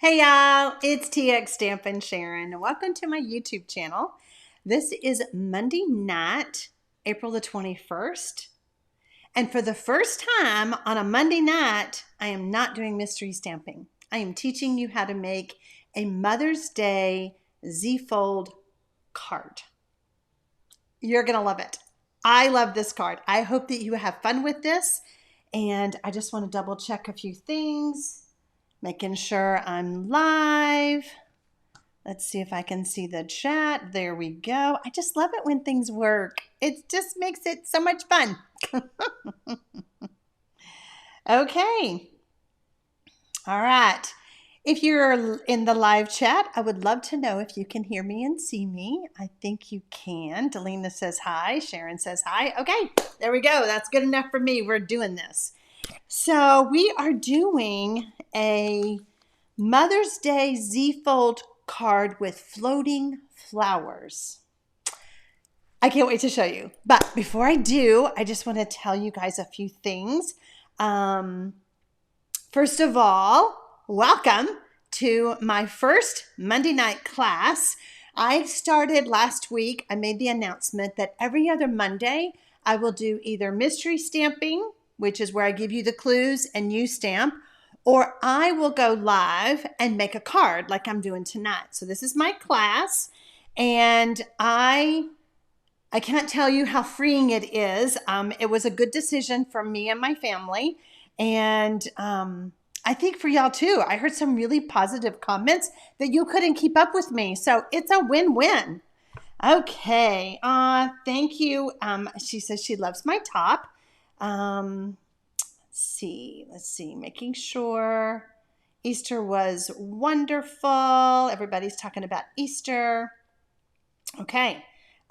Hey y'all, it's TxStampin Sharon. Welcome to my YouTube channel. This is Monday night, April the 21st. And for the first time on a Monday night, I am not doing mystery stamping. I am teaching you how to make a Mother's Day Z-fold card. You're going to love it. I love this card. I hope that you have fun with this. And I just want to double check a few things. Making sure I'm live. Let's see if I can see the chat. There we go. I just love it when things work. It just makes it so much fun. Okay. All right. If you're in the live chat, I would love to know if you can hear me and see me. I think you can. Delina says hi. Sharon says hi. Okay, there we go. That's good enough for me. We're doing this. So we are doing a Mother's Day Z-fold card with floating flowers. I can't wait to show you. But before I do, I just want to tell you guys a few things. First of all, welcome to my first Monday night class. I started last week. I made the announcement that every other Monday I will do either mystery stamping, which is where I give you the clues and you stamp, or I will go live and make a card like I'm doing tonight. So this is my class, and I can't tell you how freeing it is. It was a good decision for me and my family, and I think for y'all too. I heard some really positive comments that you couldn't keep up with me, so it's a win-win. Okay, thank you. She says she loves my top. Let's see, making sure. Easter was wonderful. Everybody's talking about Easter. Okay.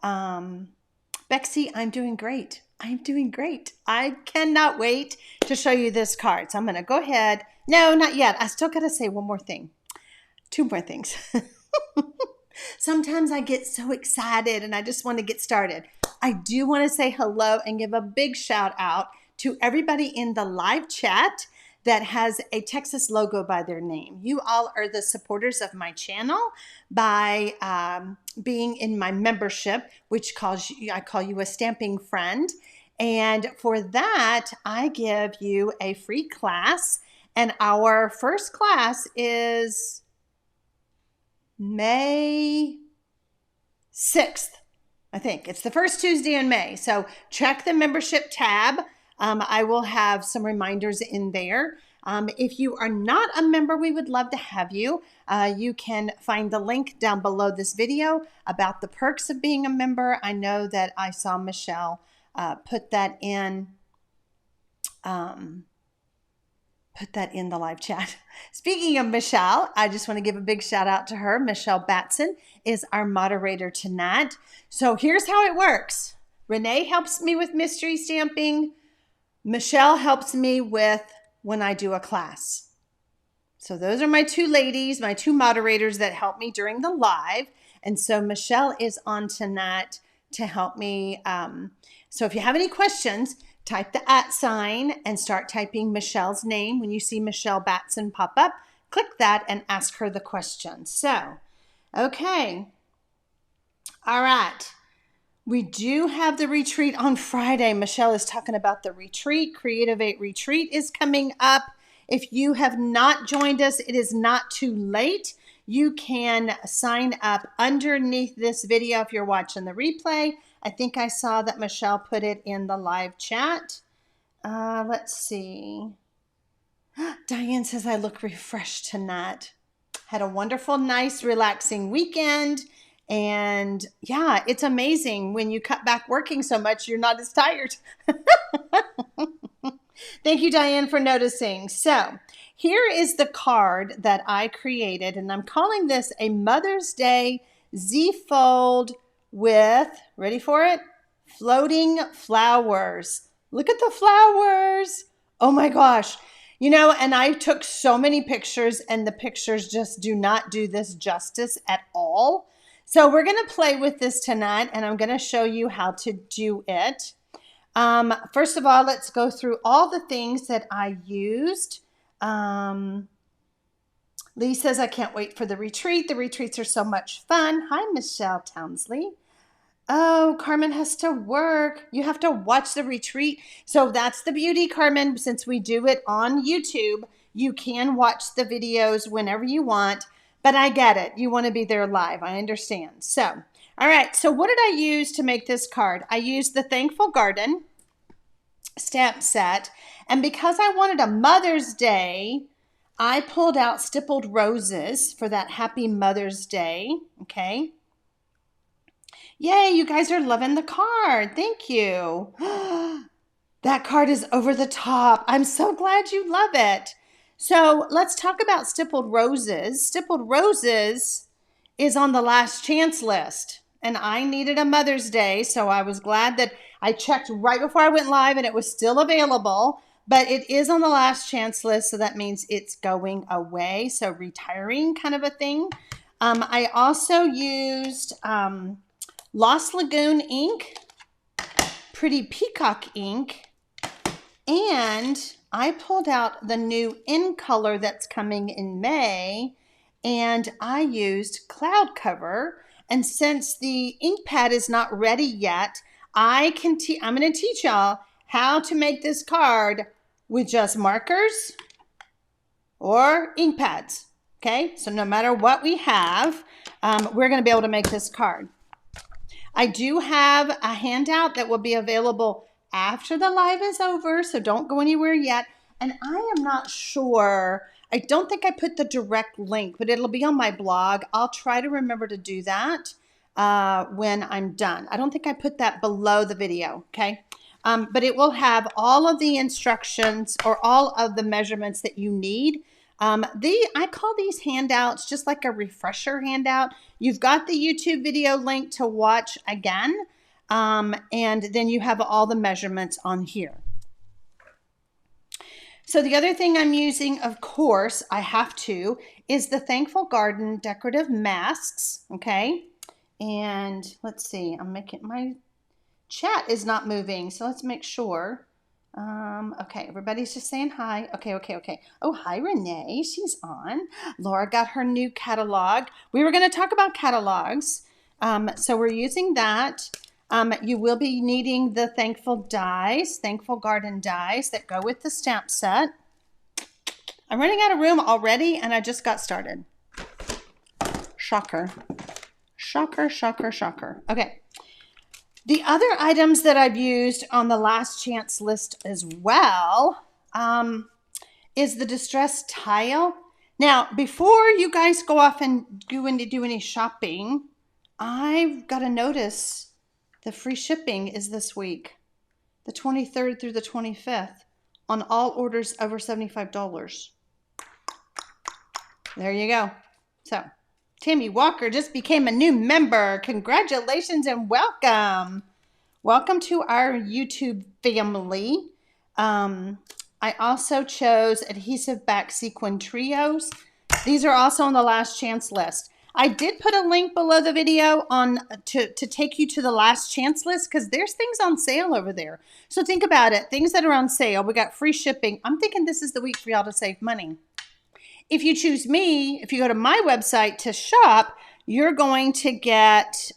Bexy, I'm doing great. I'm doing great. I cannot wait to show you this card. So I'm going to go ahead. No, not yet. I still got to say one more thing. Two more things. Sometimes I get so excited and I just want to get started. I do want to say hello and give a big shout out to everybody in the live chat that has a Texas logo by their name. You all are the supporters of my channel by being in my membership, which I call you a stamping friend. And for that, I give you a free class. And our first class is May 6th. I think it's the first Tuesday in May. So check the membership tab. I will have some reminders in there. If you are not a member, we would love to have you. You can find the link down below this video about the perks of being a member. I know that I saw Michelle put that in the live chat. Speaking of Michelle, I just want to give a big shout out to her. Michelle Batson is our moderator tonight. So here's how it works. Renee helps me with mystery stamping. Michelle helps me with when I do a class. So those are my two ladies, my two moderators that help me during the live. And so Michelle is on tonight to help me. So if you have any questions, type the @ sign and start typing Michelle's name. When you see Michelle Batson pop up, click that and ask her the question. So, okay. All right. We do have the retreat on Friday. Michelle is talking about the retreat. Creative 8 retreat is coming up. If you have not joined us, it is not too late. You can sign up underneath this video if you're watching the replay. I think I saw that Michelle put it in the live chat. Let's see. Diane says, I look refreshed tonight. Had a wonderful, nice, relaxing weekend. And yeah, it's amazing when you cut back working so much, you're not as tired. Thank you, Diane, for noticing. So here is the card that I created, and I'm calling this a Mother's Day Z-fold with, ready for it? Floating flowers. Look at the flowers. Oh my gosh. You know, and I took so many pictures, and the pictures just do not do this justice at all. So we're going to play with this tonight, and I'm going to show you how to do it. First of all, let's go through all the things that I used. Lee says, I can't wait for the retreat. The retreats are so much fun. Hi, Michelle Townsley. Oh, Carmen has to work. You have to watch the retreat. So that's the beauty, Carmen. Since we do it on YouTube, you can watch the videos whenever you want. But I get it. You want to be there live. I understand. So, all right. So what did I use to make this card? I used the Thankful Garden stamp set. And because I wanted a Mother's Day, I pulled out stippled roses for that Happy Mother's Day. Okay. Yay, you guys are loving the card. Thank you. That card is over the top. I'm so glad you love it. So let's talk about stippled roses. Stippled roses is on the last chance list. And I needed a Mother's Day, so I was glad that I checked right before I went live and it was still available. But it is on the last chance list, so that means it's going away. So retiring kind of a thing. I also used Lost Lagoon ink, Pretty Peacock ink, and I pulled out the new in color that's coming in May, and I used Cloud Cover. And since the ink pad is not ready yet, I'm going to teach y'all how to make this card with just markers or ink pads. Okay, so no matter what we have, we're going to be able to make this card. I do have a handout that will be available after the live is over, so don't go anywhere yet. And I am not sure, I don't think I put the direct link, but it'll be on my blog. I'll try to remember to do that when I'm done. I don't think I put that below the video, okay? But it will have all of the instructions or all of the measurements that you need. I call these handouts just like a refresher handout. You've got the YouTube video link to watch again, and then you have all the measurements on here. So the other thing I'm using, of course, I have to, is the Thankful Garden decorative masks, okay? And let's see, my chat is not moving, so let's make sure. Okay, everybody's just saying hi. Okay. Oh, hi, Renee. She's on. Laura got her new catalog. We were going to talk about catalogs. So we're using that. You will be needing the Thankful dies, Thankful Garden dies that go with the stamp set. I'm running out of room already, and I just got started. Shocker. Okay. The other items that I've used on the last chance list as well is the distress tile. Now, before you guys go off and do any shopping, I've got to notice the free shipping is this week, the 23rd through the 25th, on all orders over $75. There you go. So, Tammy Walker just became a new member. Congratulations and welcome. Welcome to our YouTube family. I also chose Adhesive Back Sequin Trios. These are also on the last chance list. I did put a link below the video on to take you to the last chance list because there's things on sale over there. So think about it. Things that are on sale. We got free shipping. I'm thinking this is the week for y'all to save money. If you choose me, if you go to my website to shop, you're going to get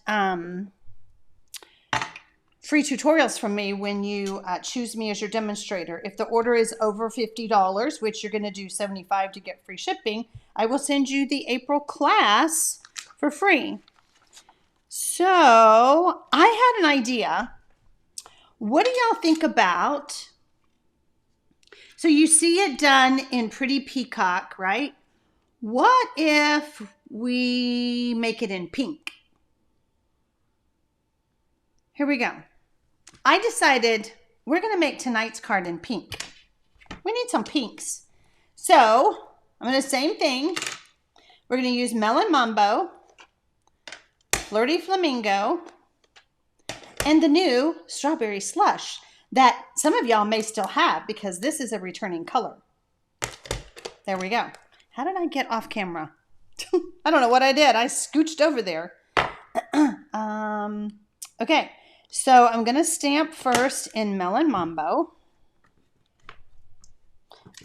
free tutorials from me when you choose me as your demonstrator. If the order is over $50, which you're going to do $75 to get free shipping, I will send you the April class for free. So I had an idea. What do y'all think about? So you see it done in Pretty Peacock, right? What if we make it in pink? Here we go. I decided we're going to make tonight's card in pink. We need some pinks. So I'm going to same thing. We're going to use Melon Mambo, Flirty Flamingo, and the new Strawberry Slush that some of y'all may still have because this is a returning color. There we go. How did I get off camera? I don't know what I did. I scooched over there. Okay, so I'm going to stamp first in Melon Mambo.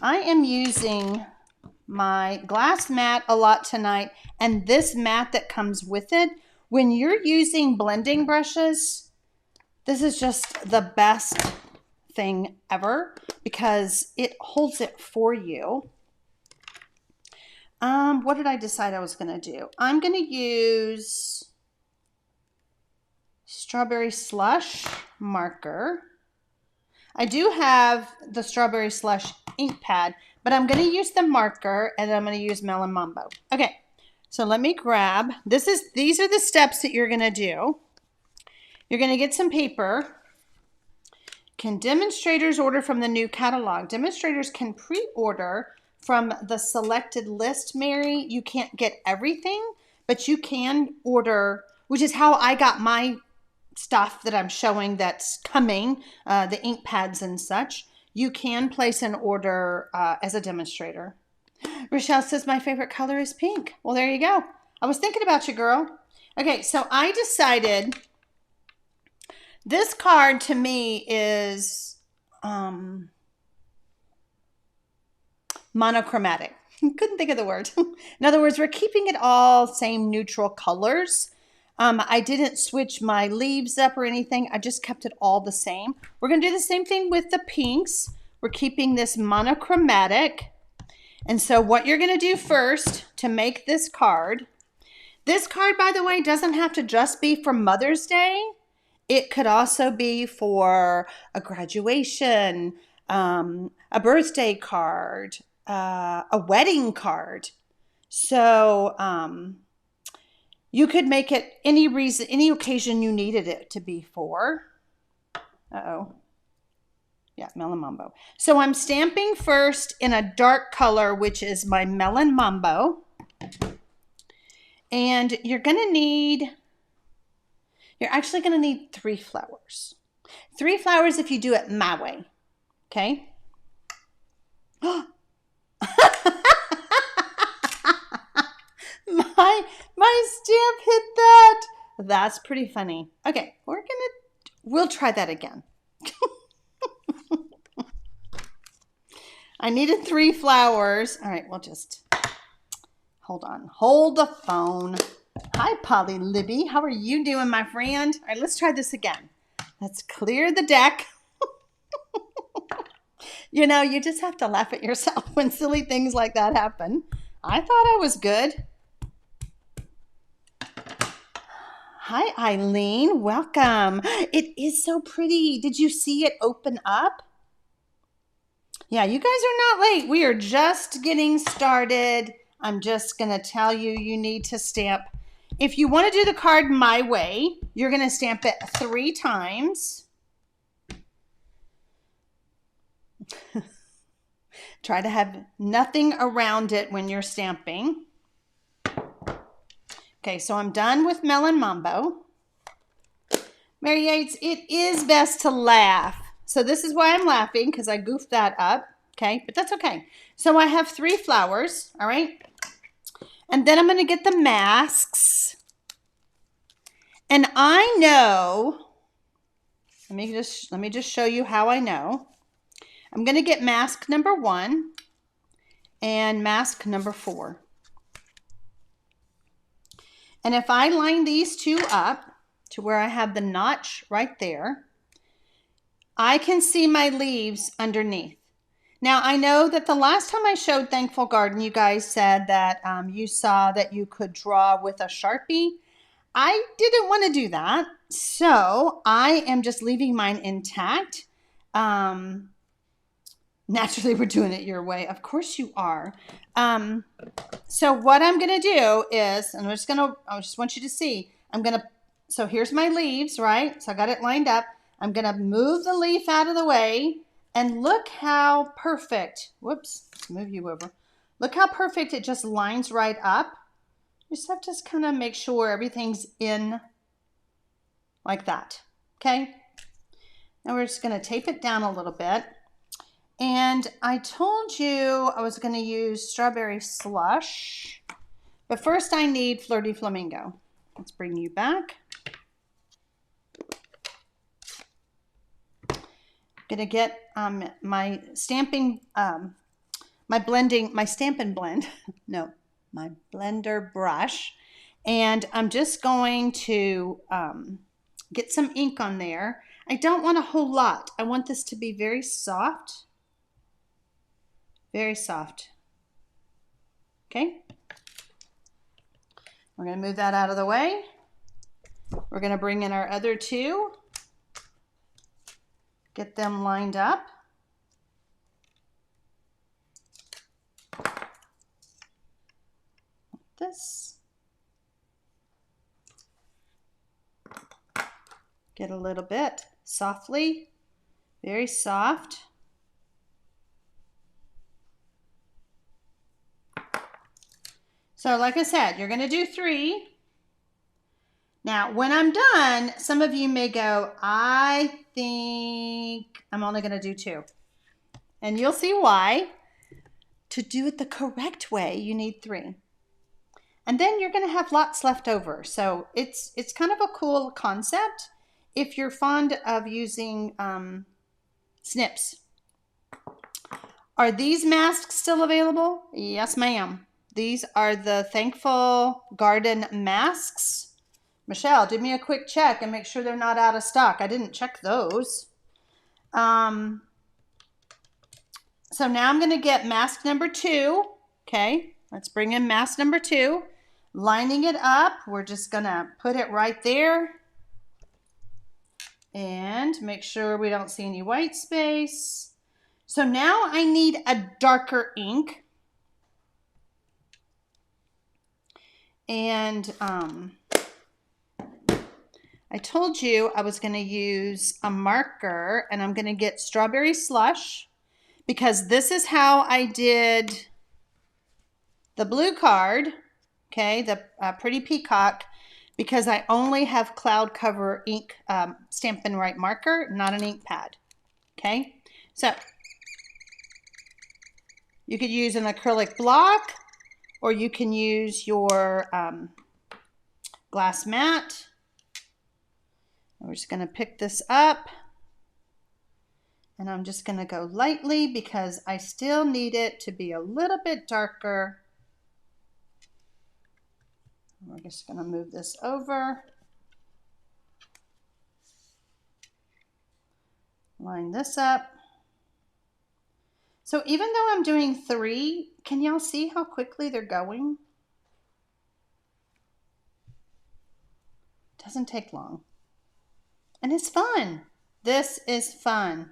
I am using my glass mat a lot tonight and this mat that comes with it. When you're using blending brushes, this is just the best thing ever because it holds it for you. What did I decide I was going to do? I'm going to use Strawberry Slush marker. I do have the Strawberry Slush ink pad, but I'm going to use the marker and I'm going to use Melon Mambo. Okay, so let me grab, these are the steps that you're going to do. You're going to get some paper. Can demonstrators order from the new catalog? Demonstrators can pre-order from the selected list, Mary. You can't get everything, but you can order, which is how I got my stuff that I'm showing that's coming, the ink pads and such. You can place an order as a demonstrator. Rochelle says my favorite color is pink. Well, there you go. I was thinking about you, girl. Okay, so I decided this card to me is monochromatic. Couldn't think of the word. In other words, we're keeping it all same neutral colors. I didn't switch my leaves up or anything. I just kept it all the same. We're going to do the same thing with the pinks. We're keeping this monochromatic. And so what you're going to do first to make this card, by the way, doesn't have to just be for Mother's Day. It could also be for a graduation, a birthday card, a wedding card. So you could make it any reason, any occasion you needed it to be for. Uh-oh. Yeah, Melon Mambo. So I'm stamping first in a dark color, which is my Melon Mambo. And you're actually going to need 3 flowers. 3 flowers if you do it my way. Okay? My stamp hit that. That's pretty funny. Okay, we'll try that again. I needed 3 flowers. All right, we'll just hold on. Hold the phone. Hi, Polly Libby. How are you doing, my friend? All right, let's try this again. Let's clear the deck. You know, you just have to laugh at yourself when silly things like that happen. I thought I was good. Hi, Eileen. Welcome. It is so pretty. Did you see it open up? Yeah, you guys are not late. We are just getting started. I'm just going to tell you, you need to stamp. If you want to do the card my way, you're going to stamp it 3 times. Try to have nothing around it when you're stamping. Okay, so I'm done with Melon Mambo. Mary Yates, it is best to laugh. So this is why I'm laughing, because I goofed that up. Okay, but that's okay. So I have 3 flowers, all right? And then I'm going to get the masks. And I know, let me just show you how I know. I'm going to get mask number 1 and mask number 4. And if I line these 2 up to where I have the notch right there, I can see my leaves underneath. Now, I know that the last time I showed Thankful Garden, you guys said that you saw that you could draw with a Sharpie. I didn't want to do that, so I am just leaving mine intact. Naturally, we're doing it your way. Of course you are. So what I'm going to do is, and I just want you to see, so here's my leaves, right? So I got it lined up. I'm going to move the leaf out of the way, and look how perfect, whoops, let's move you over. Look how perfect it just lines right up. You just have to kind of make sure everything's in like that, okay? Now we're just going to tape it down a little bit. And I told you I was going to use Strawberry Slush, but first I need Flirty Flamingo. Let's bring you back. I'm going to get my stamping, my my Stampin' blend, no, my blender brush. And I'm just going to get some ink on there. I don't want a whole lot. I want this to be very soft. Very soft. Okay. We're going to move that out of the way. We're going to bring in our other two. Get them lined up. Like this. Get a little bit softly, very soft. So like I said, you're going to do 3. Now, when I'm done, some of you may go, I think I'm only going to do 2. And you'll see why. To do it the correct way, you need 3. And then you're going to have lots left over. So it's kind of a cool concept if you're fond of using snips. Are these masks still available? Yes, ma'am. These are the Thankful Garden masks. Michelle, do me a quick check and make sure they're not out of stock. I didn't check those. So now I'm going to get mask number 2. Okay, let's bring in mask number 2. Lining it up, we're just going to put it right there. And make sure we don't see any white space. So now I need a darker ink. And I told you I was going to use a marker, and I'm going to get Strawberry Slush, because this is how I did the blue card, okay, the Pretty Peacock, because I only have cloud cover ink Stampin' Right marker, not an ink pad. Okay, so you could use an acrylic block, or you can use your glass mat. We're just going to pick this up, and I'm just going to go lightly because I still need it to be a little bit darker. We're just going to move this over. Line this up. So even though I'm doing 3, can y'all see how quickly they're going? Doesn't take long. And it's fun. This is fun.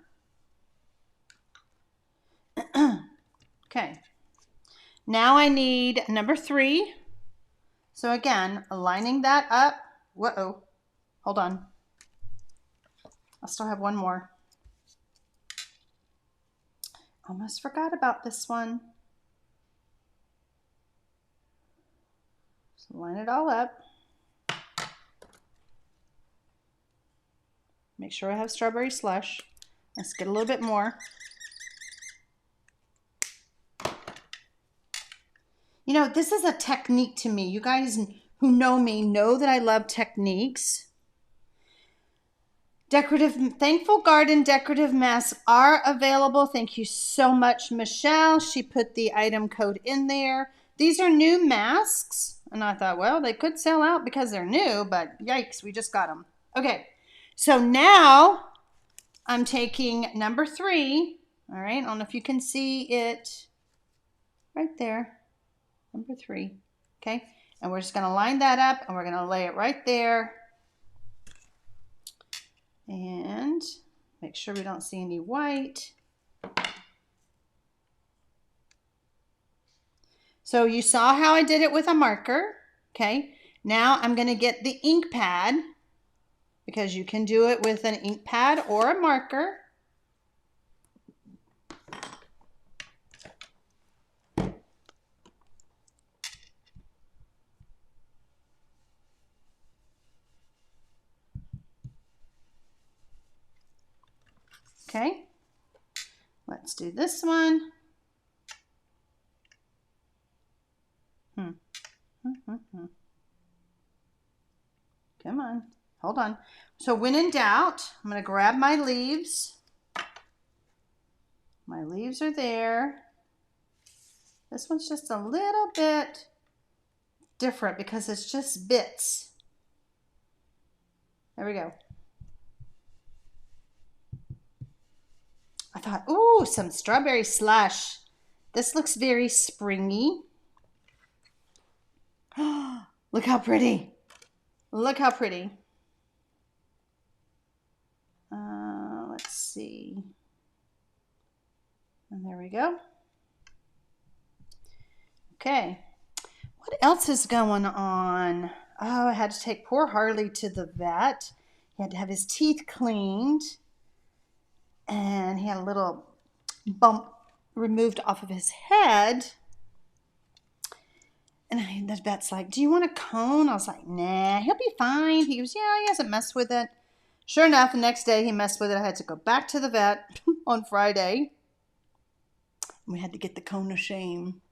Okay. Now I need number 3. So again, lining that up. Whoa, hold on. I still have one more. Almost forgot about this one. So line it all up. Make sure I have Strawberry Slush. Let's get a little bit more. You know, this is a technique to me. You guys who know me know that I love techniques. Thankful Garden decorative masks are available. Thank you so much, Michelle. She put the item code in there. These are new masks. And I thought, well, they could sell out because they're new, but yikes, we just got them. Okay, so now I'm taking number 3. All right, I don't know if you can see it right there. Number 3, okay? And we're just going to line that up, and we're going to lay it right there. And make sure we don't see any white. So you saw how I did it with a marker, okay? Now I'm going to get the ink pad, because you can do it with an ink pad or a marker. Okay, let's do this one. Come on, hold on. So when in doubt, I'm going to grab my leaves. My leaves are there. This one's just a little bit different because it's just bits. There we go. I thought, ooh, some strawberry slush. This looks very springy. Look how pretty. Look how pretty. Let's see. And there we go. Okay. What else is going on? Oh, I had to take poor Harley to the vet. He had to have his teeth cleaned. And he had a little bump removed off of his head. And the vet's like, do you want a cone? I was like, nah, he'll be fine. He goes, yeah, he hasn't messed with it. Sure enough, the next day he messed with it. I had to go back to the vet on Friday. We had to get the cone of shame.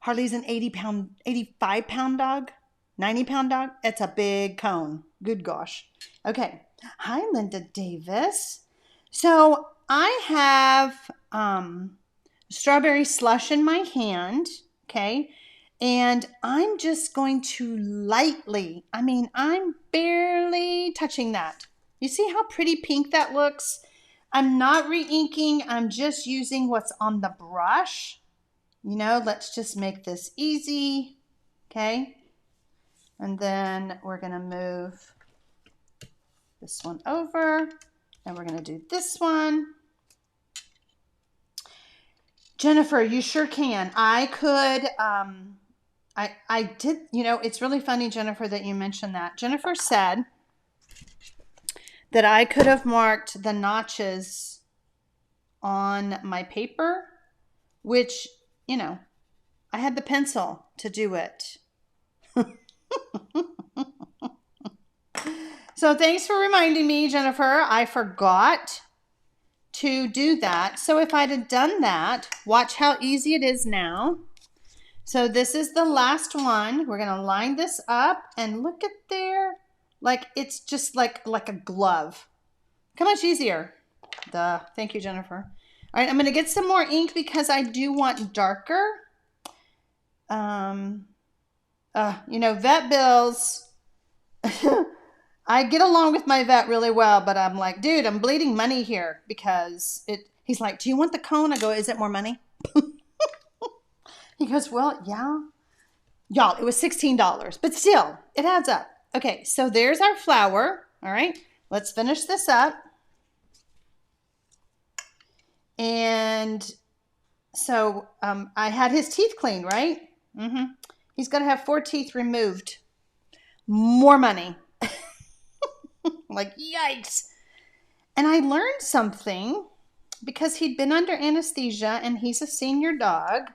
Harley's an 85-pound dog, 90-pound dog. It's a big cone. Good gosh. Okay. Hi, Linda Davis. So I have strawberry slush in my hand, okay? And I'm just going to lightly, I'm barely touching that. You see how pretty pink that looks? I'm not re-inking. I'm just using what's on the brush. You know, let's just make this easy, okay? And then we're going to move this one over. And we're going to do this one. Jennifer, you sure can. I could, I did, you know, it's really funny, Jennifer, that you mentioned that. Jennifer said that I could have marked the notches on my paper, which, you know, I had the pencil to do it. So thanks for reminding me, Jennifer. I forgot to do that. So if I'd have done that, watch how easy it is now. So this is the last one. We're going to line this up and look at there. Like it's just like a glove. How much easier. Duh. Thank you, Jennifer. All right, I'm going to get some more ink because I do want darker. You know, vet bills. I get along with my vet really well, but I'm like, dude, I'm bleeding money here because he's like, do you want the cone? I go, is it more money? He goes, well, yeah. Y'all, it was $16, but still, it adds up. Okay, so there's our flower. All right, let's finish this up. And so I had his teeth cleaned, right? Mm-hmm. He's going to have 4 teeth removed. More money. Like, yikes. And I learned something because he'd been under anesthesia and he's a senior dog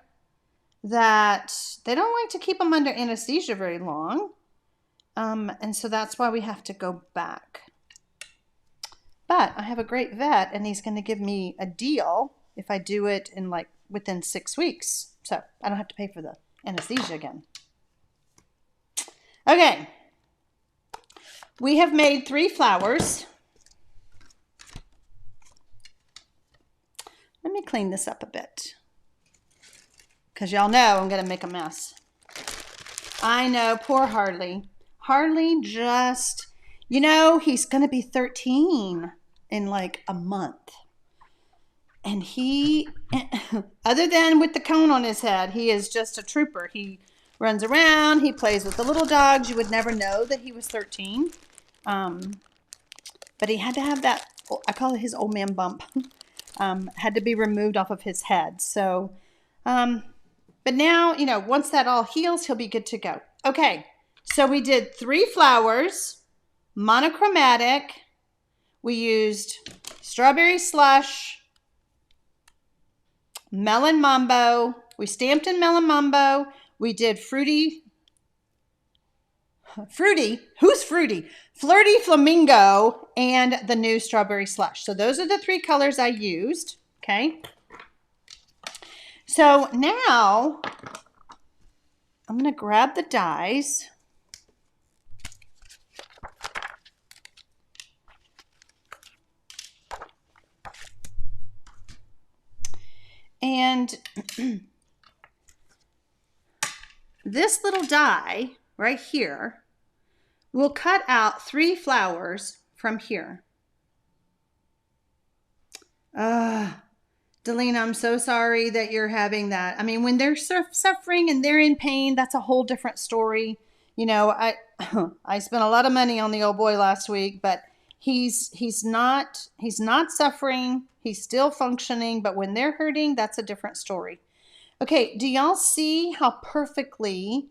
that they don't like to keep him under anesthesia very long. And so that's why we have to go back. But I have a great vet and he's going to give me a deal if I do it in like within 6 weeks. So I don't have to pay for the anesthesia again. Okay. We have made 3 flowers. Let me clean this up a bit. Because y'all know I'm going to make a mess. I know, poor Harley. Harley just, you know, he's going to be 13 in like a month. And he, other than with the cone on his head, he is just a trooper. He runs around. He plays with the little dogs. You would never know that he was 13. But he had to have that, I call it his old man bump, had to be removed off of his head. So, but now, you know, once that all heals, he'll be good to go. Okay, so we did 3 flowers, monochromatic. We used strawberry slush, melon mambo. We stamped in melon mambo. We did fruity, who's fruity? Flirty flamingo and the new strawberry slush. So those are the 3 colors I used, okay? So now I'm going to grab the dies. And this little die right here will cut out 3 flowers from here. Delina, I'm so sorry that you're having that. I mean, when they're suffering and they're in pain, that's a whole different story. You know, I spent a lot of money on the old boy last week, but he's not suffering. He's still functioning, but when they're hurting, that's a different story. Okay, do y'all see how perfectly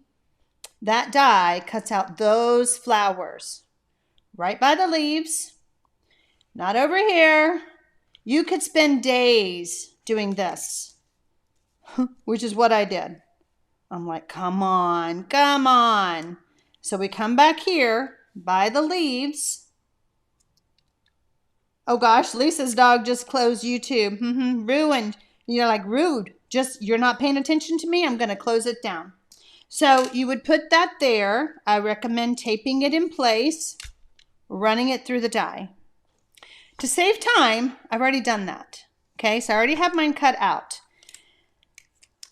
that die cuts out those flowers? Right by the leaves, not over here. You could spend days doing this, which is what I did. I'm like, come on, come on. So we come back here by the leaves. Oh gosh, Lisa's dog just closed YouTube. Ruined. You're like, rude. Just, you're not paying attention to me. I'm going to close it down. So you would put that there. I recommend taping it in place, running it through the die. To save time, I've already done that. Okay, so I already have mine cut out.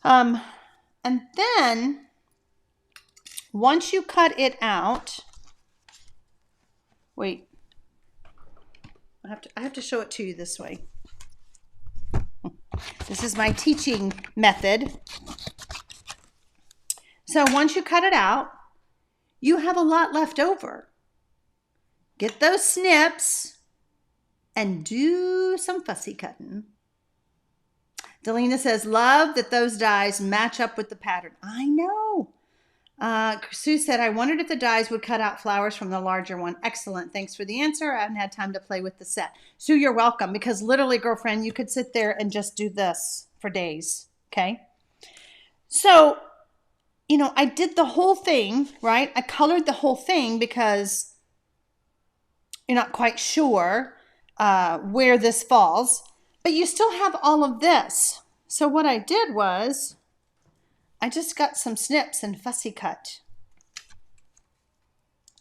And then, once you cut it out, wait, I have to show it to you this way. This is my teaching method. So once you cut it out, you have a lot left over. Get those snips and do some fussy cutting. Delina says, love that those dies match up with the pattern. I know. Sue said, I wondered if the dies would cut out flowers from the larger one. Excellent. Thanks for the answer. I haven't had time to play with the set. Sue, you're welcome, because literally, girlfriend, you could sit there and just do this for days. Okay. So, you know, I did the whole thing, right? I colored the whole thing because you're not quite sure where this falls, but you still have all of this. So what I did was I just got some snips and fussy cut.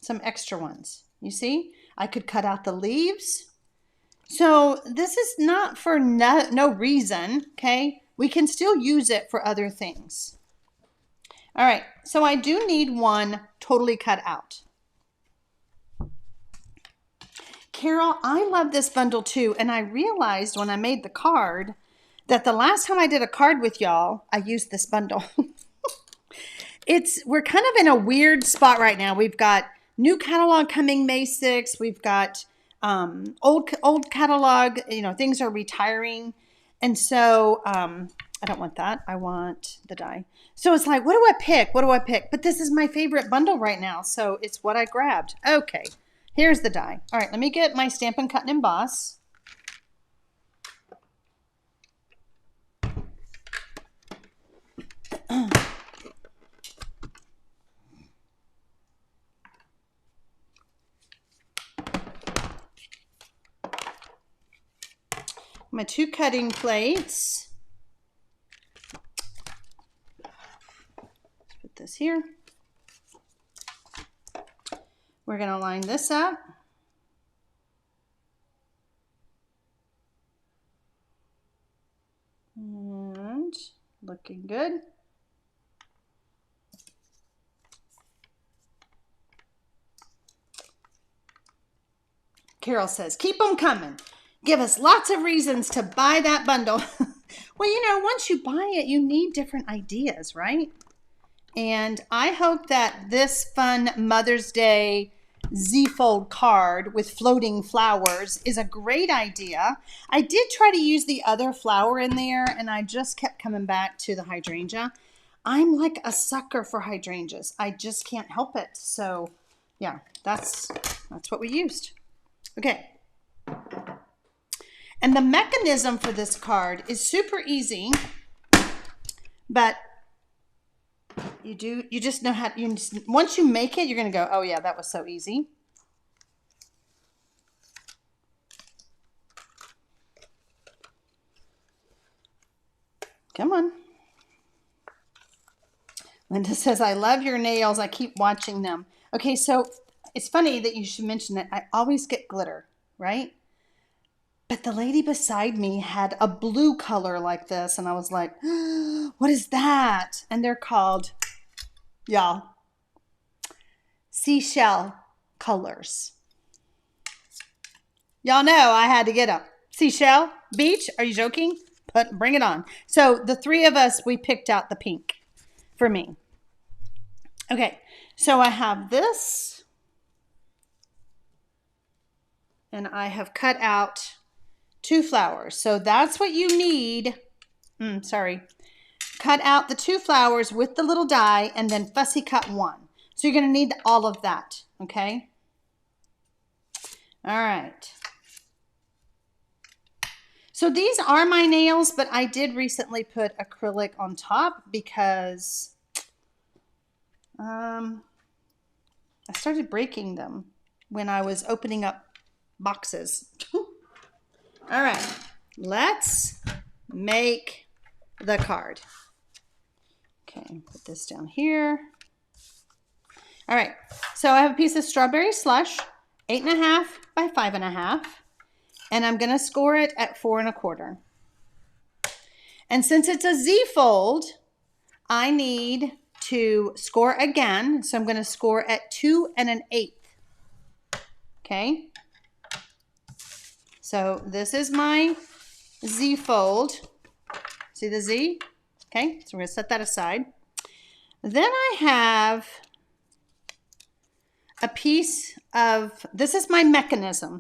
Some extra ones. You see? I could cut out the leaves. So this is not for no reason, okay? We can still use it for other things. All right, so I do need one totally cut out. Carol, I love this bundle too, and I realized when I made the card that the last time I did a card with y'all, I used this bundle. We're kind of in a weird spot right now. We've got new catalog coming May 6th. We've got old catalog, you know, things are retiring. And so I don't want that. I want the die. So it's like, what do I pick? What do I pick? But this is my favorite bundle right now. So it's what I grabbed. Okay, here's the die. All right, let me get my Stampin' Cut and Emboss. My 2 cutting plates. Let's put this here. We're going to line this up. And looking good. Carol says, keep them coming. Give us lots of reasons to buy that bundle. Well, you know, once you buy it, you need different ideas, right? And I hope that this fun Mother's Day Z-fold card with floating flowers is a great idea. I did try to use the other flower in there, and I just kept coming back to the hydrangea. I'm like a sucker for hydrangeas. I just can't help it. So yeah, that's what we used. Okay. And the mechanism for this card is super easy, but you just know how, once you make it, you're going to go, oh yeah, that was so easy. Come on. Linda says, I love your nails. I keep watching them. Okay, so it's funny that you should mention that. I always get glitter, right? But the lady beside me had a blue color like this, and I was like, what is that? And they're called y'all. Seashell colors. Y'all know I had to get them. Seashell, beach, are you joking? Bring it on. So the three of us, we picked out the pink for me. Okay, so I have this. And I have cut out 2 flowers. So that's what you need. Cut out the 2 flowers with the little die and then fussy cut 1. So you're going to need all of that, okay? All right. So these are my nails, but I did recently put acrylic on top because I started breaking them when I was opening up boxes. All right, let's make the card. Okay, put this down here. All right, so I have a piece of strawberry slush, 8.5 by 5.5. And I'm going to score it at 4 1/4. And since it's a Z fold, I need to score again. So I'm going to score at 2 1/8. Okay. So this is my Z fold. See the Z? Okay. So we're going to set that aside. Then I have a piece of, this is my mechanism.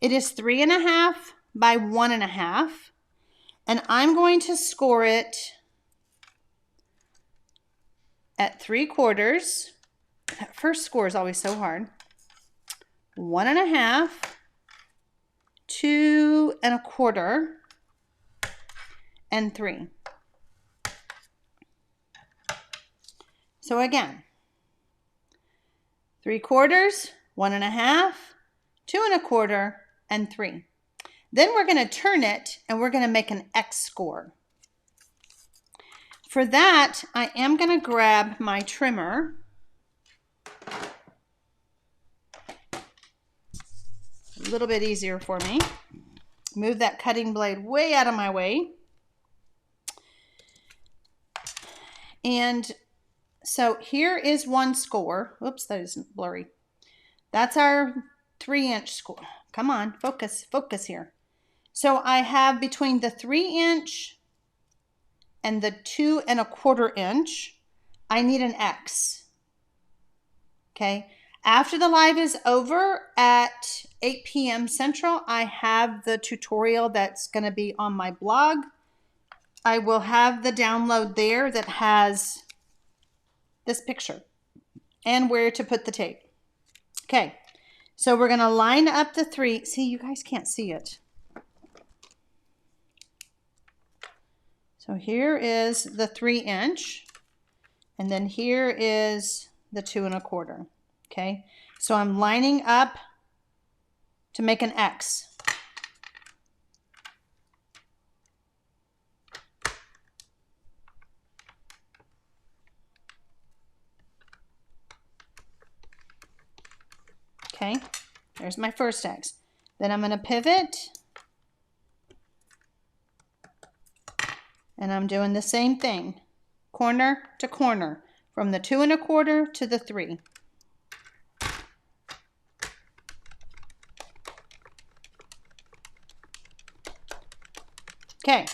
It is 3.5 by 1.5, and I'm going to score it at 3/4. That first score is always so hard. 1.5, 2 1/4, and 3. So again, 3/4, 1.5, 2 1/4, and 3. Then we're going to turn it and we're going to make an X score. For that, I am going to grab my trimmer. A little bit easier for me. Move that cutting blade way out of my way. And so here is one score. Oops, that is blurry. That's our 3-inch score. Come on, focus here. So I have between the 3-inch and the 2 1/4 inch, I need an X. Okay. After the live is over at 8 p.m. Central, I have the tutorial that's going to be on my blog. I will have the download there that has this picture and where to put the tape. Okay. So we're going to line up the 3. See, you guys can't see it. So here is the 3-inch, and then here is the 2 1/4. Okay. So I'm lining up to make an X. Okay, there's my first X. Then I'm going to pivot. And I'm doing the same thing, corner to corner, from the 2 1/4 to the 3. Okay.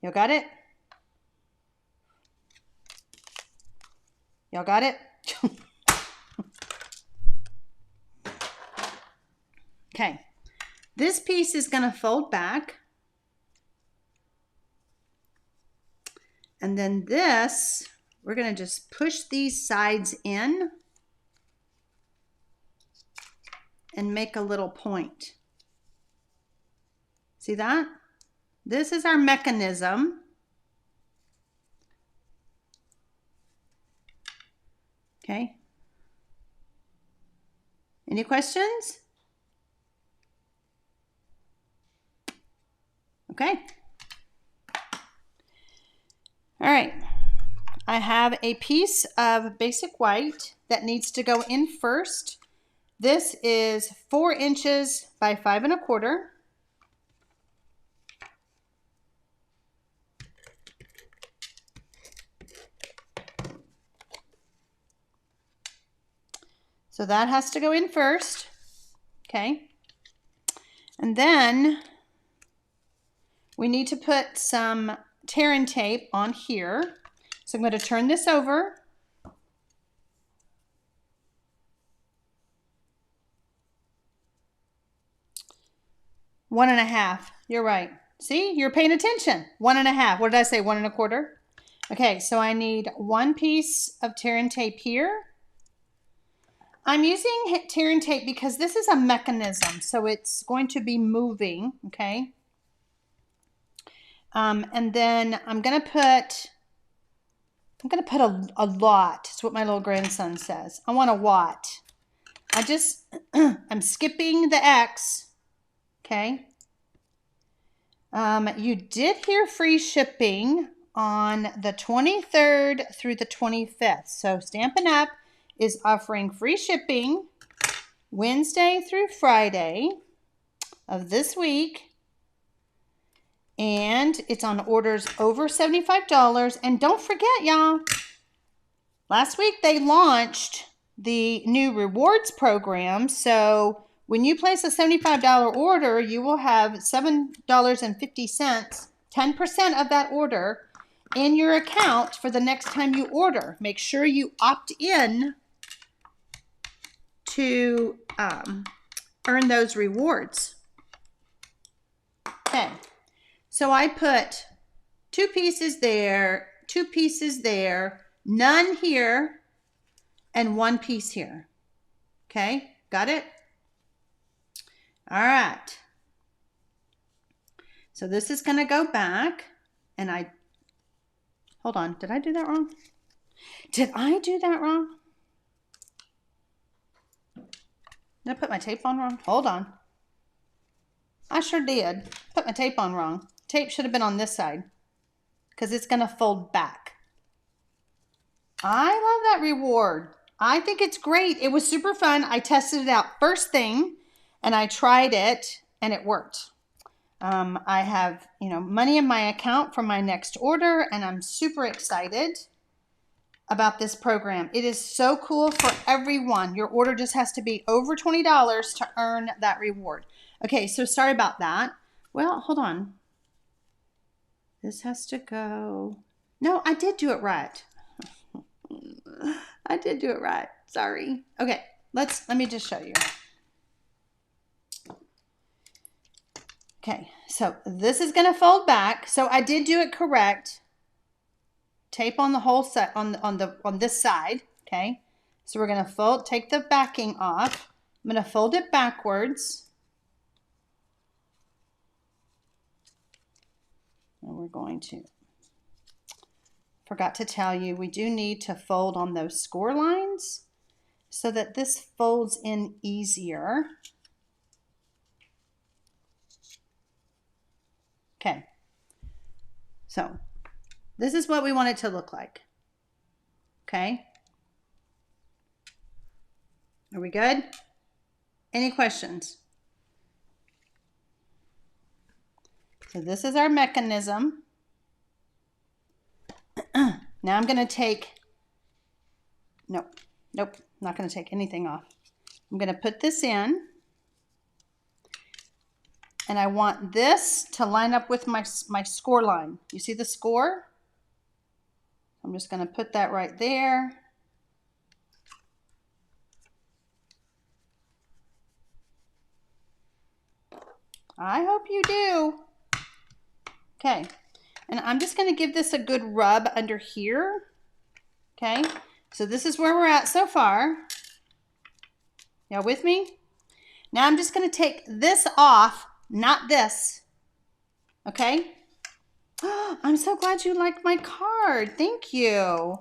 You got it? Y'all got it? Okay. This piece is going to fold back. And then this, we're going to just push these sides in and make a little point. See that? This is our mechanism. Okay. Any questions? Okay. All right. I have a piece of basic white that needs to go in first. This is 4 inches by 5 1/4. So that has to go in first. Okay. And then we need to put some tear-in tape on here. So I'm going to turn this over. One and a half. You're right. See, you're paying attention. 1.5. What did I say? 1.25. Okay, so I need one piece of tear-in tape here. I'm using tear-in tape because this is a mechanism, so it's going to be moving. Okay. And then I'm gonna put a lot. It's what my little grandson says. I want a watt. I'm skipping the X. Okay. You did hear free shipping on the 23rd through the 25th. So Stampin' Up! Is offering free shipping Wednesday through Friday of this week. And it's on orders over $75. And don't forget, y'all, last week they launched the new rewards program. So when you place a $75 order, you will have $7.50, 10% of that order in your account for the next time you order. Make sure you opt in to earn those rewards. Okay, so I put 2 pieces there, 2 pieces there, none here, and 1 piece here. Okay, got it? All right. So this is going to go back, and hold on, did I do that wrong? Did I do that wrong? Did I put my tape on wrong? Hold on. I sure did. Put my tape on wrong. Tape should have been on this side because it's going to fold back. I love that reward. I think it's great. It was super fun. I tested it out first thing and I tried it and it worked. I have, money in my account for my next order and I'm super excited about this program. It is so cool for everyone. Your order just has to be over $20 to earn that reward. Okay, so sorry about that. Well, hold on. This has to go. No, I did do it right. I did do it right. Sorry. Okay, let me just show you. Okay, so this is going to fold back. So I did do it correct. Tape on the whole set on this side. Okay, so we're going to take the backing off. I'm going to fold it backwards. And we're going to, forgot to tell you, we do need to fold on those score lines so that this folds in easier. Okay, so this is what we want it to look like. Okay, are we good? Any questions? So this is our mechanism. Now I'm going to take, nope, not going to take anything off. I'm going to put this in. And I want this to line up with my score line. You see the score? I'm just going to put that right there. I hope you do. Okay, and I'm just going to give this a good rub under here. Okay, so this is where we're at so far. Y'all with me? Now I'm just going to take this off, not this. Okay? I'm so glad you liked my card. Thank you.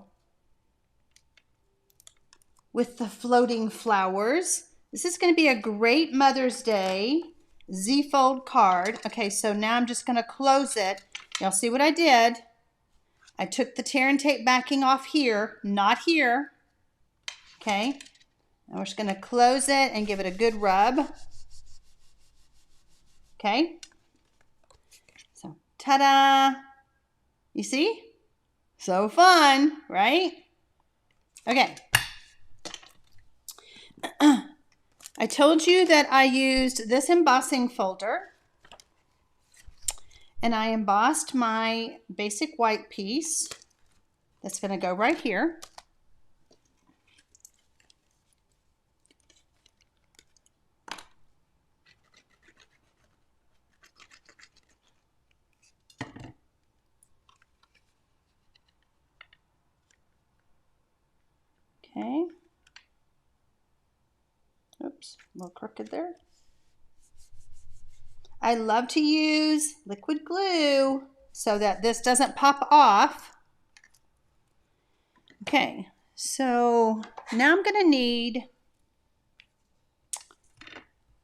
With the floating flowers. This is going to be a great Mother's Day Z-fold card. Okay, so now I'm just going to close it. Y'all see what I did? I took the tear-in tape backing off here, not here. Okay, and we're just going to close it and give it a good rub. Okay, so ta-da! You see? So fun, right? Okay. I told you that I used this embossing folder, and I embossed my basic white piece. That's going to go right here. Okay. Oops, a little crooked there. I love to use liquid glue so that this doesn't pop off. Okay, so now I'm going to need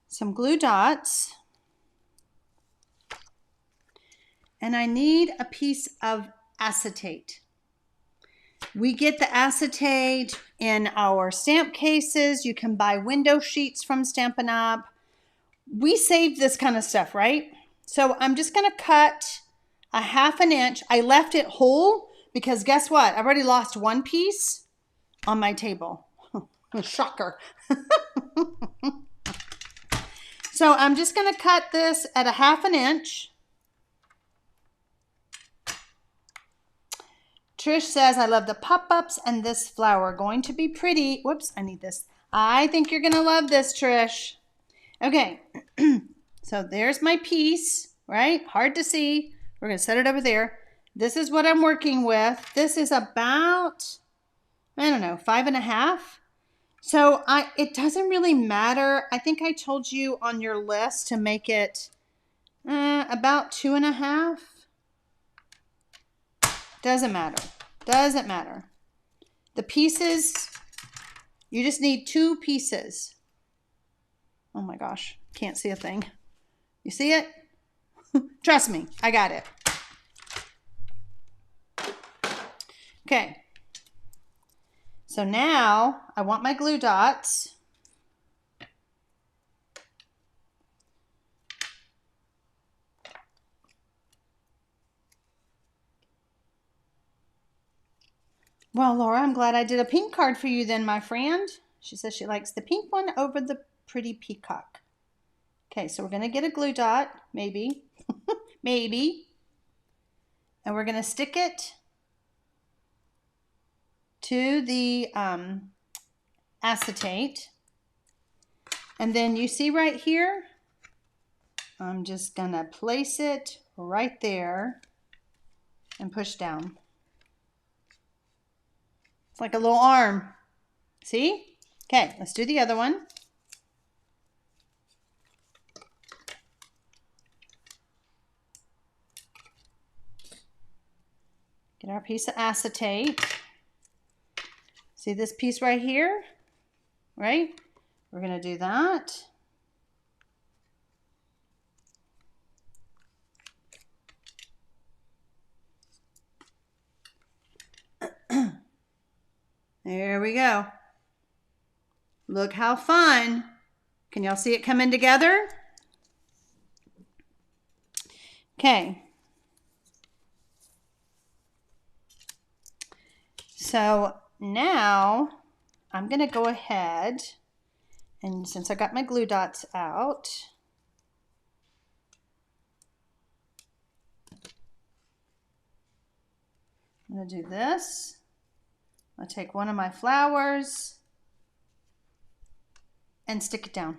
some glue dots, and I need a piece of acetate. We get the acetate in our stamp cases. You can buy window sheets from Stampin' Up. We save this kind of stuff, right? So I'm just going to cut a 1/2 inch. I left it whole because guess what? I've already lost one piece on my table. Shocker. So I'm just going to cut this at a 1/2 inch. Trish says, I love the pop-ups and this flower. Going to be pretty. Whoops, I need this. I think you're going to love this, Trish. Okay, so there's my piece, right? Hard to see. We're going to set it over there. This is what I'm working with. This is about, I don't know, 5.5. So it doesn't really matter. I think I told you on your list to make it about 2.5. Doesn't matter. Doesn't matter. The pieces, you just need 2 pieces. Oh my gosh, can't see a thing. You see it? Trust me, I got it. Okay. So now I want my glue dots. Well, Laura, I'm glad I did a pink card for you then, my friend. She says she likes the pink one over the pretty peacock. Okay, so we're going to get a glue dot, maybe, maybe, and we're going to stick it to the acetate. And then you see right here, I'm just going to place it right there and push down. It's like a little arm. See? Okay, let's do the other one. Get our piece of acetate. See this piece right here? Right? We're going to do that. There we go. Look how fun. Can y'all see it coming together? Okay. So now I'm going to go ahead, and since I got my glue dots out, I'm going to do this. I'll take one of my flowers and stick it down.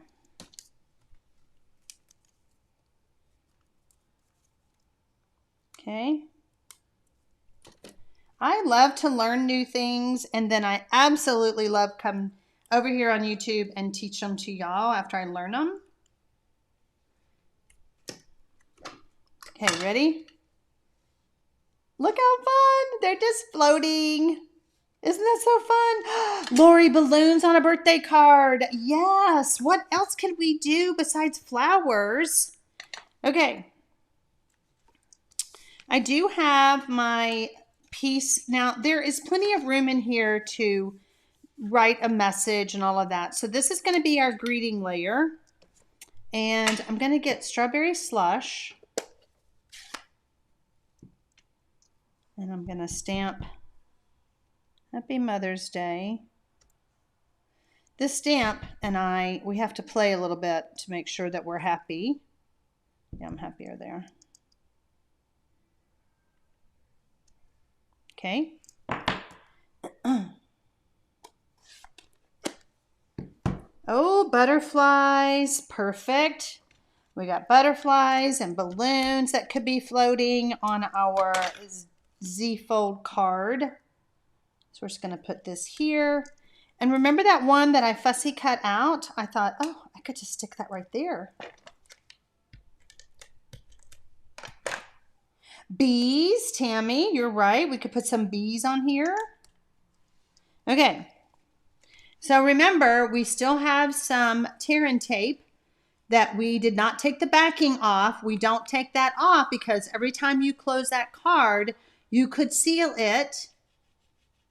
Okay. I love to learn new things, and then I absolutely love come over here on YouTube and teach them to y'all after I learn them. Okay, ready? Look how fun! They're just floating. Isn't that so fun? Lori, balloons on a birthday card. Yes. What else can we do besides flowers? Okay. I do have my piece. Now, there is plenty of room in here to write a message and all of that. So this is going to be our greeting layer. And I'm going to get strawberry slush. And I'm going to stamp Happy Mother's Day. this stamp and we have to play a little bit to make sure that we're happy. Yeah, I'm happier there. Okay. Oh, butterflies. Perfect. We got butterflies and balloons that could be floating on our Z-fold card. So we're just going to put this here. And remember that one that I fussy cut out? I thought, oh, I could just stick that right there. Bees, Tammy, you're right. We could put some bees on here. Okay. So remember, we still have some tear-in tape that we did not take the backing off. We don't take that off because every time you close that card, you could seal it.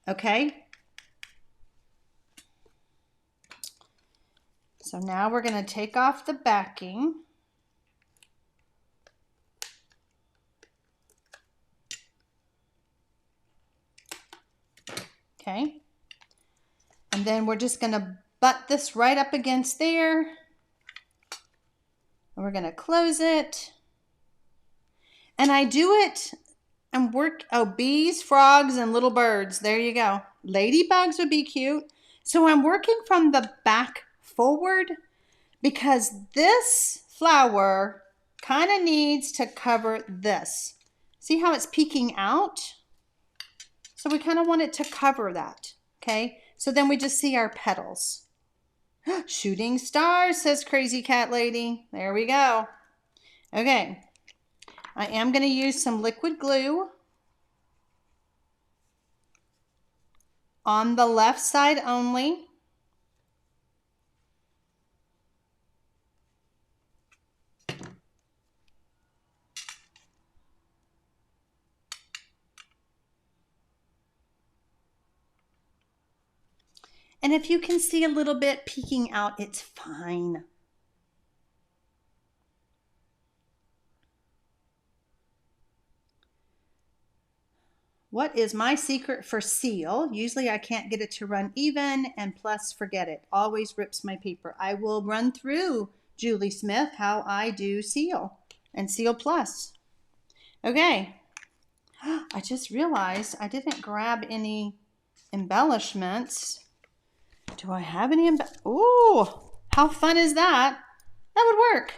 Okay. So now we're going to take off the backing. Okay. And then we're just going to butt this right up against there. And we're going to close it. And I do it and work, oh, bees, frogs, and little birds. There you go. Ladybugs would be cute. So I'm working from the back forward because this flower kind of needs to cover this. See how it's peeking out? So we kind of want it to cover that, okay? So then we just see our petals. Shooting stars, says Crazy Cat Lady. There we go. Okay. I am going to use some liquid glue on the left side only. And if you can see a little bit peeking out, it's fine. What is my secret for seal? Usually I can't get it to run even, and plus forget it. Always rips my paper. I will run through Julie Smith how I do seal and seal plus. Okay. I just realized I didn't grab any embellishments. Do I have any? Oh, how fun is that? That would work.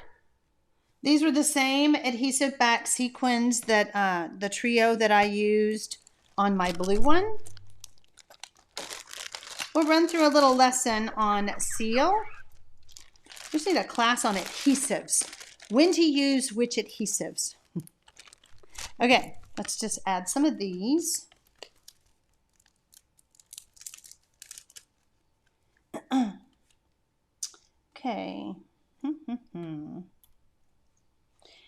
These were the same adhesive back sequins that the trio that I used on my blue one. We'll run through a little lesson on seal. We just need a class on adhesives. When to use which adhesives. Okay, let's just add some of these. Okay.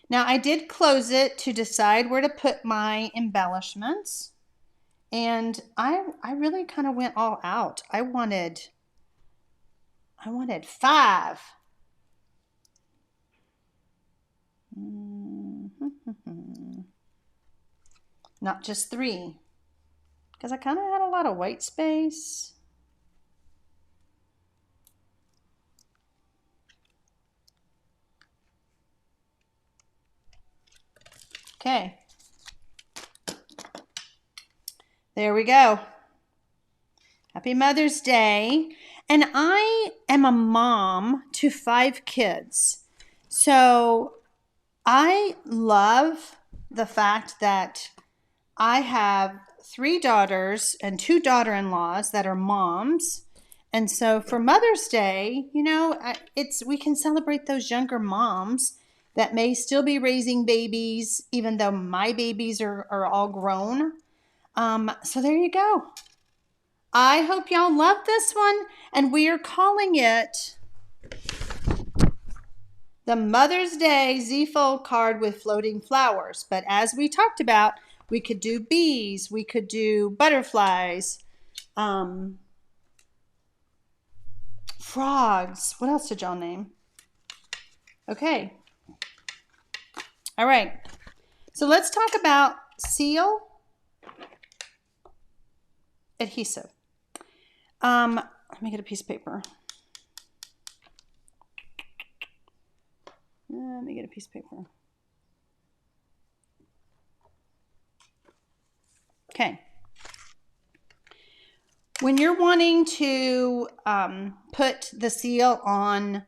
Now I did close it to decide where to put my embellishments. And I really kind of went all out. I wanted 5. Not just 3. Because I kind of had a lot of white space. Okay. There we go. Happy Mother's Day. And I am a mom to 5 kids. So I love the fact that I have 3 daughters and 2 daughter-in-laws that are moms. And so for Mother's Day, you know, we can celebrate those younger moms that may still be raising babies, even though my babies are all grown. So there you go. I hope y'all love this one, and we are calling it the Mother's Day Z-fold card with floating flowers. But as we talked about, we could do bees, we could do butterflies, frogs. What else did y'all name? Okay. All right. So let's talk about seal adhesive. Let me get a piece of paper. Let me get a piece of paper. Okay. When you're wanting to put the seal on,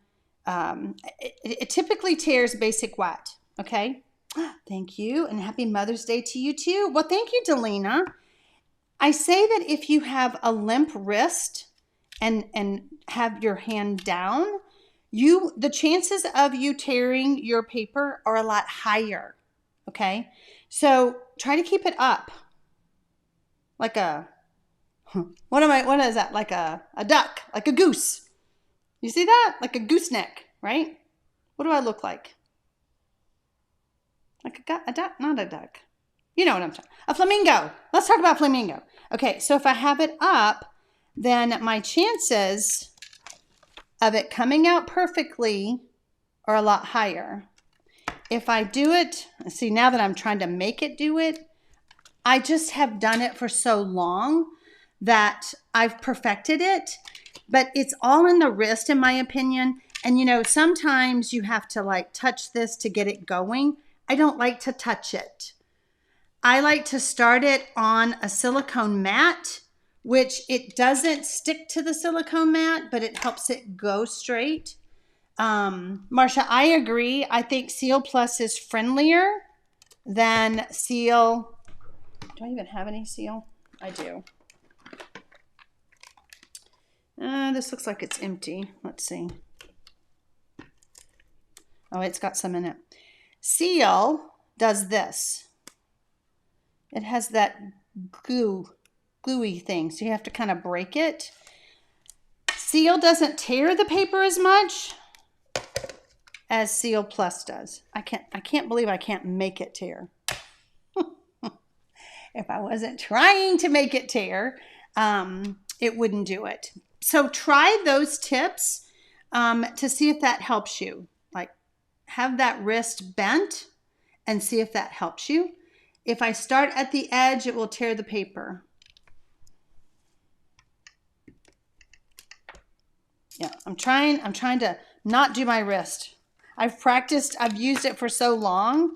it typically tears basic white. Okay. Thank you. And happy Mother's Day to you too. Well, thank you, Delina. I say that if you have a limp wrist and have your hand down, the chances of you tearing your paper are a lot higher. Okay. So try to keep it up. Like what is that? Like a duck, like a goose. You see that? Like a gooseneck, right? What do I look like? Like a duck, not a duck. You know what I'm talking about. A flamingo. Let's talk about flamingo. Okay, so if I have it up, then my chances of it coming out perfectly are a lot higher. If I do it, see, now that I'm trying to make it do it, I just have done it for so long that I've perfected it, but it's all in the wrist, in my opinion. And you know, sometimes you have to like touch this to get it going. I don't like to touch it. I like to start it on a silicone mat, which it doesn't stick to the silicone mat, but it helps it go straight. Marcia, I agree. I think Seal Plus is friendlier than Seal. Do I even have any Seal? I do. This looks like it's empty. Let's see. Oh, it's got some in it. Seal does this. It has that gluey thing, so you have to kind of break it. Seal doesn't tear the paper as much as Seal Plus does. I can't believe I can't make it tear. If I wasn't trying to make it tear, it wouldn't do it. So try those tips to see if that helps you. Like, have that wrist bent and see if that helps you. If I start at the edge, it will tear the paper. Yeah, I'm trying to not do my wrist. I've practiced, I've used it for so long.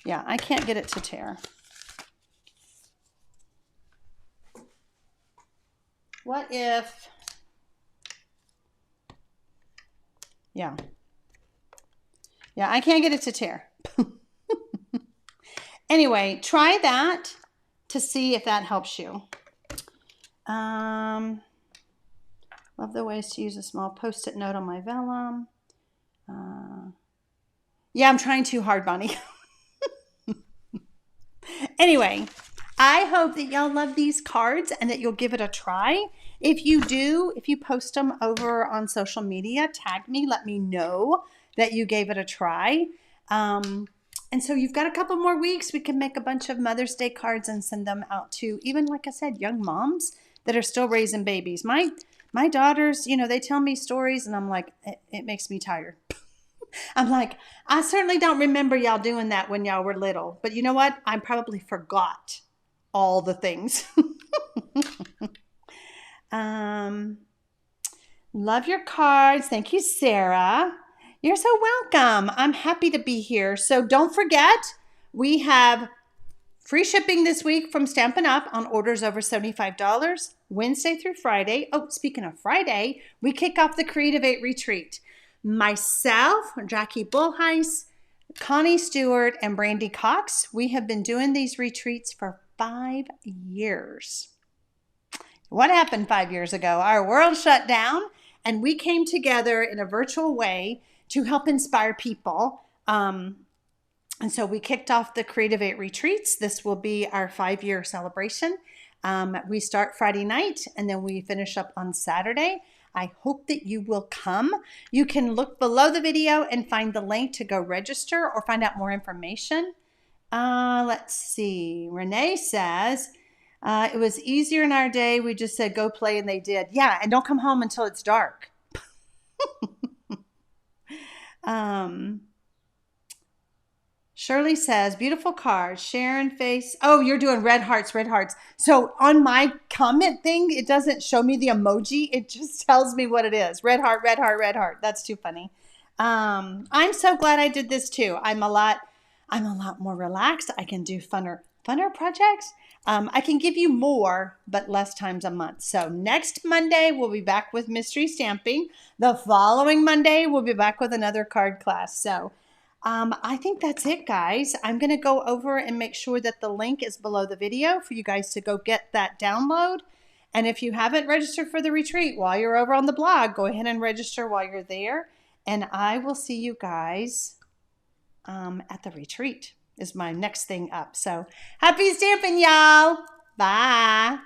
Yeah, I can't get it to tear. What if, yeah, I can't get it to tear. Anyway, try that to see if that helps you. Love the ways to use a small Post-it note on my vellum. Yeah, I'm trying too hard, Bonnie. Anyway, I hope that y'all love these cards and that you'll give it a try. If you do, if you post them over on social media, tag me, let me know that you gave it a try. And so you've got a couple more weeks. We can make a bunch of Mother's Day cards and send them out to, even like I said, young moms that are still raising babies. My daughters, you know, they tell me stories and I'm like, it makes me tired. I'm like, I certainly don't remember y'all doing that when y'all were little. But you know what? I probably forgot all the things. Love your cards. Thank you, Sarah. You're so welcome. I'm happy to be here. So don't forget, we have free shipping this week from Stampin' Up! On orders over $75, Wednesday through Friday. Oh, speaking of Friday, we kick off the Creative 8 Retreat. Myself, Jackie Bullheis, Connie Stewart, and Brandy Cox, we have been doing these retreats for 5 years. What happened 5 years ago? Our world shut down, and we came together in a virtual way to help inspire people. And so we kicked off the Creative 8 Retreats. This will be our 5-year celebration. We start Friday night, and then we finish up on Saturday. I hope that you will come. You can look below the video and find the link to go register or find out more information. Let's see. Renee says, it was easier in our day. We just said, go play, and they did. Yeah, and don't come home until it's dark. Shirley says, beautiful card. Sharon face. Oh, you're doing red hearts, red hearts. So on my comment thing, it doesn't show me the emoji. It just tells me what it is. Red heart, red heart, red heart. That's too funny. I'm so glad I did this too. I'm a lot more relaxed. I can do funner projects. I can give you more, but less times a month. So next Monday, we'll be back with mystery stamping. The following Monday, we'll be back with another card class. So I think that's it, guys. I'm going to go over and make sure that the link is below the video for you guys to go get that download. And if you haven't registered for the retreat while you're over on the blog, go ahead and register while you're there. And I will see you guys at the retreat is my next thing up. So happy stamping, y'all. Bye.